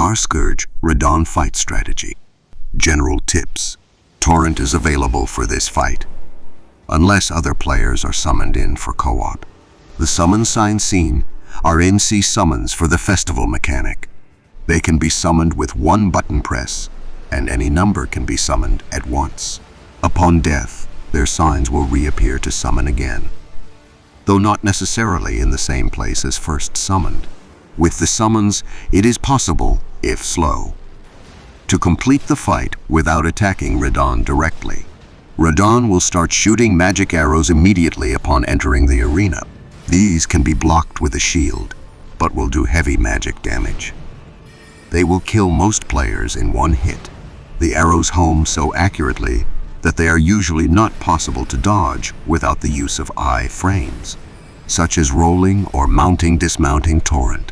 Starscourge Radahn fight strategy. General tips. Torrent is available for this fight, unless other players are summoned in for co-op. The summon signs seen are NC summons for the festival mechanic. They can be summoned with one button press, and any number can be summoned at once. Upon death, their signs will reappear to summon again, though not necessarily in the same place as first summoned. With the summons, it is possible, if slow, to complete the fight without attacking Radahn directly. Radahn will start shooting magic arrows immediately upon entering the arena. These can be blocked with a shield, but will do heavy magic damage. They will kill most players in one hit. The arrows home so accurately that they are usually not possible to dodge without the use of I-frames, such as rolling or dismounting Torrent.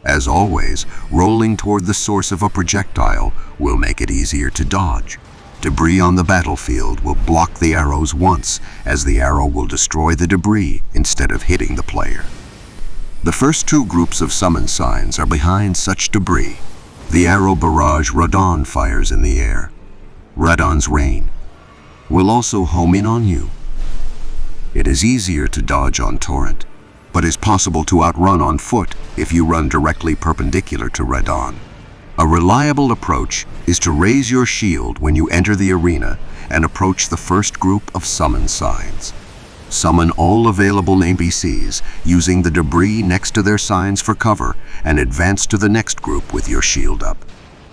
As always, rolling toward the source of a projectile will make it easier to dodge. Debris on the battlefield will block the arrows once, as the arrow will destroy the debris instead of hitting the player. The first two groups of summon signs are behind such debris. The arrow barrage Radahn fires in the air. Radahn's rain will also home in on you. It is easier to dodge on Torrent, but is possible to outrun on foot if you run directly perpendicular to Radahn. A reliable approach is to raise your shield when you enter the arena and approach the first group of summon signs. Summon all available NPCs using the debris next to their signs for cover and advance to the next group with your shield up.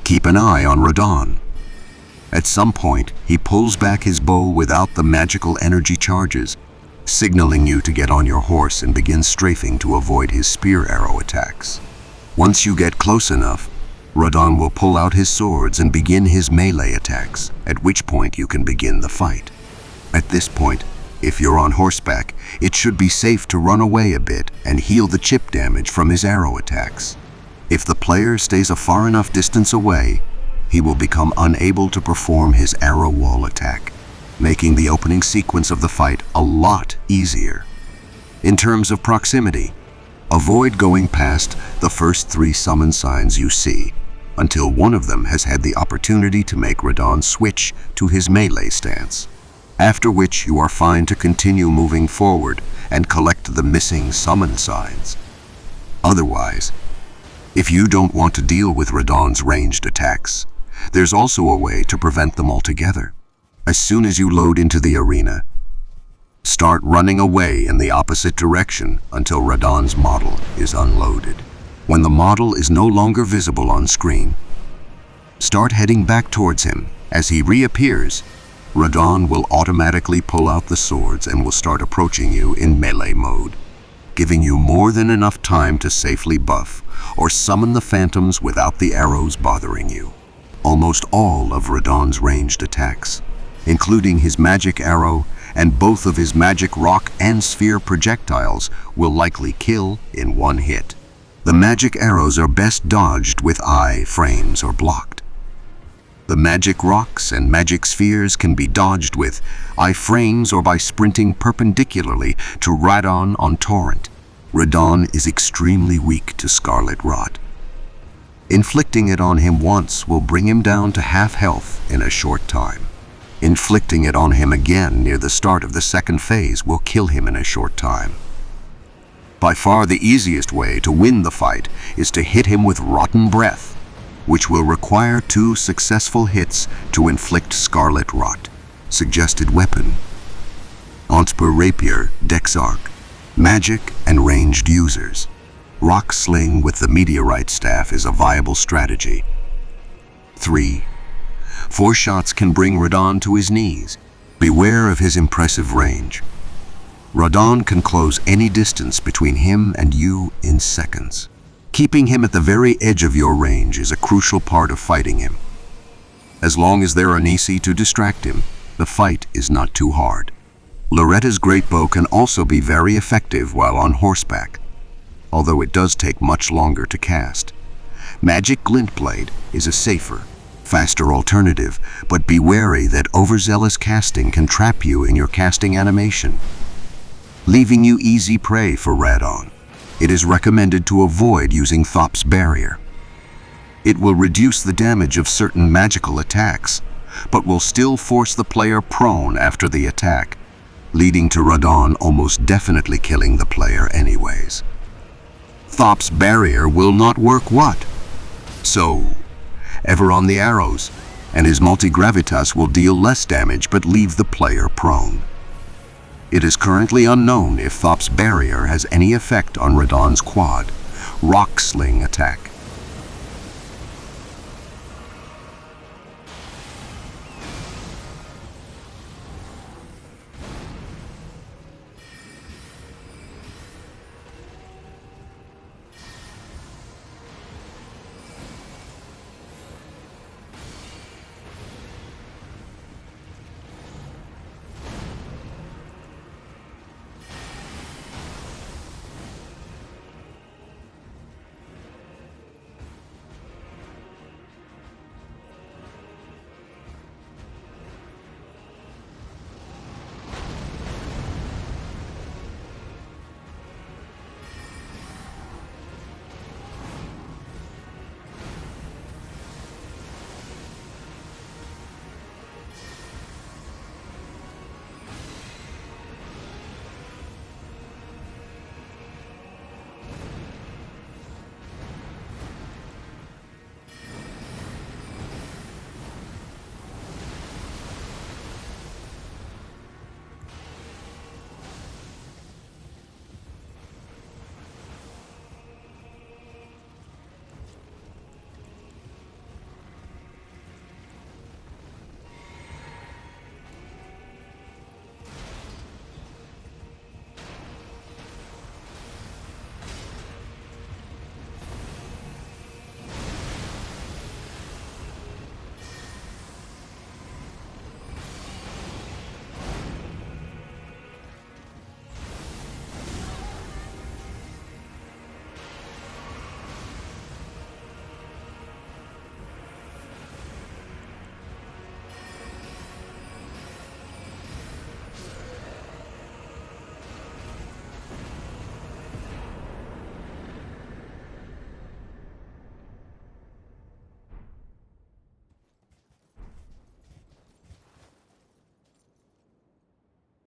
Keep an eye on Radahn. At some point, he pulls back his bow without the magical energy charges, signaling you to get on your horse and begin strafing to avoid his spear arrow attacks. Once you get close enough, Radahn will pull out his swords and begin his melee attacks, at which point you can begin the fight. At this point, if you're on horseback, it should be safe to run away a bit and heal the chip damage from his arrow attacks. If the player stays a far enough distance away, he will become unable to perform his arrow wall attack, making the opening sequence of the fight a lot easier. In terms of proximity, avoid going past the first three summon signs you see until one of them has had the opportunity to make Radahn switch to his melee stance, after which you are fine to continue moving forward and collect the missing summon signs. Otherwise, if you don't want to deal with Radahn's ranged attacks, there's also a way to prevent them altogether. As soon as you load into the arena, start running away in the opposite direction until Radahn's model is unloaded. When the model is no longer visible on screen, start heading back towards him. As he reappears, Radahn will automatically pull out the swords and will start approaching you in melee mode, giving you more than enough time to safely buff or summon the phantoms without the arrows bothering you. Almost all of Radahn's ranged attacks, including his magic arrow and both of his magic rock and sphere projectiles, will likely kill in one hit. The magic arrows are best dodged with I-frames or blocked. The magic rocks and magic spheres can be dodged with I-frames or by sprinting perpendicularly to Radahn on Torrent. Radahn is extremely weak to Scarlet Rot. Inflicting it on him once will bring him down to half health in a short time. Inflicting it on him again near the start of the second phase will kill him in a short time. By far the easiest way to win the fight is to hit him with Rotten Breath, which will require 2 successful hits to inflict Scarlet Rot. Suggested weapon: Ontper Rapier, Dex Arc, magic and ranged users. Rock Sling with the Meteorite Staff is a viable strategy. 3. 4 shots can bring Radahn to his knees. Beware of his impressive range. Radahn can close any distance between him and you in seconds. Keeping him at the very edge of your range is a crucial part of fighting him. As long as there are Nisi to distract him, the fight is not too hard. Loretta's great bow can also be very effective while on horseback, although it does take much longer to cast. Magic Glint Blade is a safer, faster alternative, but be wary that overzealous casting can trap you in your casting animation, leaving you easy prey for Radahn. It is recommended to avoid using Thop's Barrier. It will reduce the damage of certain magical attacks, but will still force the player prone after the attack, leading to Radahn almost definitely killing the player anyways. Thop's barrier will not work what? So, ever on the arrows, and his multi-gravitas will deal less damage but leave the player prone. It is currently unknown if Thop's barrier has any effect on Radahn's quad, Rock Sling attack.